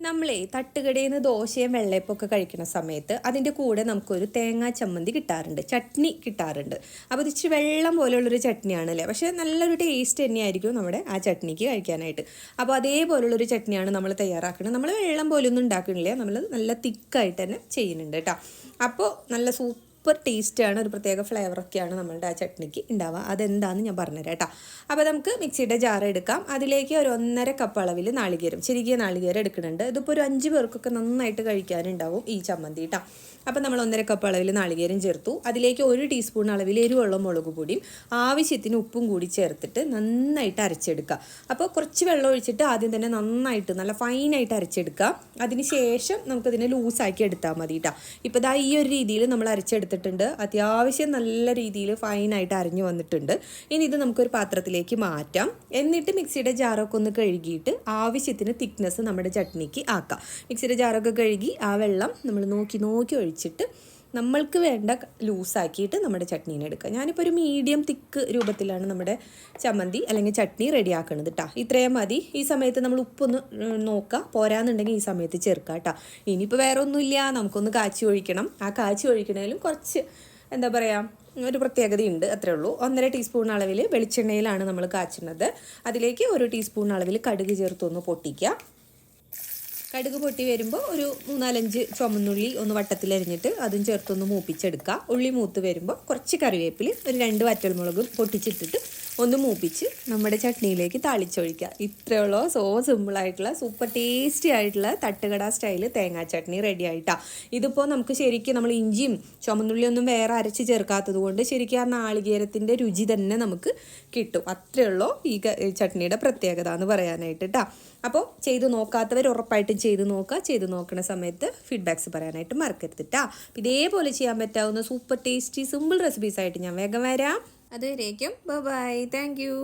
നമ്മളെ തട്ടുകടയിൽ നിന്ന് ദോശയും വെള്ളയപ്പൊക്കെ കഴിക്കുന്ന സമയത്ത് അതിൻ്റെ കൂടെ നമുക്കൊരു തേങ്ങാ ചമ്മന്തി കിട്ടാറുണ്ട്, ചട്നി കിട്ടാറുണ്ട്. അപ്പോൾ ഇത് ഇച്ചിരി വെള്ളം പോലുള്ളൊരു ചട്നിയാണ് അല്ലേ, പക്ഷേ നല്ലൊരു ടേസ്റ്റ് തന്നെയായിരിക്കും നമ്മുടെ ആ ചട്നിക്ക് കഴിക്കാനായിട്ട്. അപ്പോൾ അതേപോലുള്ളൊരു ചട്നിയാണ് നമ്മൾ തയ്യാറാക്കുന്നത്. നമ്മൾ വെള്ളം പോലൊന്നും ഉണ്ടാക്കണില്ല, നമ്മൾ നല്ല തിക്കായിട്ട് തന്നെ ചെയ്യുന്നുണ്ട് കേട്ടോ. അപ്പോൾ നല്ല സൂപ്പർ ടേസ്റ്റാണ്, ഒരു പ്രത്യേക ഫ്ലേവറൊക്കെയാണ് നമ്മളുടെ ആ ചട്നിക്ക് ഉണ്ടാവുക. അതെന്താണെന്ന് ഞാൻ പറഞ്ഞുതരാം കേട്ടോ. അപ്പോൾ നമുക്ക് മിക്സിയുടെ ജാർ എടുക്കാം. അതിലേക്ക് ഒരു 1.5 കപ്പ് അളവിൽ നാളികേരം, ചെറിയ നാളികേരം എടുക്കുന്നുണ്ട്. ഇതിപ്പോൾ ഒരു 5 പേർക്കൊക്കെ നന്നായിട്ട് കഴിക്കാനുണ്ടാവും ഈ ചമ്മന്തി കേട്ടോ. അപ്പോൾ നമ്മൾ 1.5 കപ്പ് അളവിൽ നാളികേരം ചേർത്തു. അതിലേക്ക് 1 ടീസ്പൂൺ അളവിൽ എരിവുള്ള മുളക് പൊടിയും ആവശ്യത്തിന് ഉപ്പും കൂടി ചേർത്തിട്ട് നന്നായിട്ട് അരച്ചെടുക്കുക. അപ്പോൾ കുറച്ച് വെള്ളം ഒഴിച്ചിട്ട് ആദ്യം തന്നെ നന്നായിട്ട് നല്ല ഫൈനായിട്ട് അരച്ചെടുക്കുക. അതിന് ശേഷം നമുക്കതിനെ ലൂസാക്കി എടുത്താൽ മതി കേട്ടോ. ഇപ്പോൾ ഇതാ ഈ ഒരു രീതിയിൽ നമ്മൾ അരച്ചെടുത്തിട്ടുണ്ട്. അത്യാവശ്യം നല്ല രീതിയിൽ ഫൈനായിട്ട് അരഞ്ഞു വന്നിട്ടുണ്ട്. ഇനി ഇത് നമുക്കൊരു പാത്രത്തിലേക്ക് മാറ്റാം. എന്നിട്ട് മിക്സിയുടെ ജാറൊക്കെ ഒന്ന് കഴുകിയിട്ട് ആവശ്യത്തിന് തിക്നെസ് നമ്മുടെ ചട്നിക്ക് ആക്കാം. മിക്സിയുടെ ജാറൊക്കെ കഴുകി ആ വെള്ളം നമ്മൾ നോക്കി ഒഴിച്ചിട്ട് നമ്മൾക്ക് വേണ്ട ലൂസാക്കിയിട്ട് നമ്മുടെ ചട്നീനെ എടുക്കുക. ഞാനിപ്പോൾ ഒരു മീഡിയം തിക്ക് രൂപത്തിലാണ് നമ്മുടെ ചമ്മന്തി അല്ലെങ്കിൽ ചട്നി റെഡിയാക്കുന്നത് കേട്ടോ. ഇത്രയും മതി. ഈ സമയത്ത് നമ്മൾ ഉപ്പൊന്ന് നോക്കുക, പോരാന്നുണ്ടെങ്കിൽ ഈ സമയത്ത് ചേർക്കുക കേട്ടോ. ഇനിയിപ്പോൾ വേറെ ഒന്നുമില്ല, നമുക്കൊന്ന് കാച്ചി ഒഴിക്കണം. ആ കാച്ചി ഒഴിക്കണേലും കുറച്ച് എന്താ പറയുക, ഒരു പ്രത്യേകതയുണ്ട്, അത്രേ ഉള്ളൂ. 1.5 ടീസ്പൂൺ അളവിൽ വെളിച്ചെണ്ണയിലാണ് നമ്മൾ കാച്ചുന്നത്. അതിലേക്ക് 1 ടീസ്പൂൺ അളവിൽ കടുക് ചേർത്തൊന്ന് പൊട്ടിക്കുക. കടുക് പൊട്ടി വരുമ്പോൾ ഒരു 3-4 ചുമന്നുള്ളി ഒന്ന് വട്ടത്തിലരിഞ്ഞിട്ട് അതും ചേർത്തൊന്ന് മൂപ്പിച്ചെടുക്കുക. ഉള്ളി മൂത്ത് വരുമ്പോൾ കുറച്ച് കറിവേപ്പില, ഒരു 2 വറ്റൽമുളകും പൊട്ടിച്ചിട്ടിട്ട് ഒന്ന് മൂപ്പിച്ച് നമ്മുടെ ചട്നിയിലേക്ക് താളിച്ചൊഴിക്കുക. ഇത്രയുള്ളൂ. സോ സിമ്പിളായിട്ടുള്ള സൂപ്പർ ടേസ്റ്റി ആയിട്ടുള്ള തട്ടുകട സ്റ്റൈൽ തേങ്ങാ ചട്നി റെഡി ആയിട്ടാണ്. ഇതിപ്പോൾ നമുക്ക് ശരിക്കും നമ്മൾ ഇഞ്ചിയും ചുമന്നുള്ളിയൊന്നും വേറെ അരച്ച് ചേർക്കാത്തത് കൊണ്ട് ശരിക്കും ആ നാളികേരത്തിൻ്റെ രുചി തന്നെ നമുക്ക് കിട്ടും. അത്രയുള്ളൂ ഈ ചട്നിയുടെ പ്രത്യേകത എന്ന് പറയാനായിട്ട് കേട്ടോ. അപ്പോൾ ചെയ്ത് നോക്കാത്തവർ ഉറപ്പായിട്ടും ചെയ്ത് നോക്കുക. ചെയ്ത് നോക്കുന്ന സമയത്ത് ഫീഡ്ബാക്ക്സ് പറയാനായിട്ട് മറക്കരുത് കേട്ടോ. ഇതേപോലെ ചെയ്യാൻ പറ്റാവുന്ന സൂപ്പർ ടേസ്റ്റി സിമ്പിൾ റെസിപ്പീസ് ആയിട്ട് ഞാൻ വേഗം വരാം. അതുവരേക്കും ബൈ, താങ്ക് യു.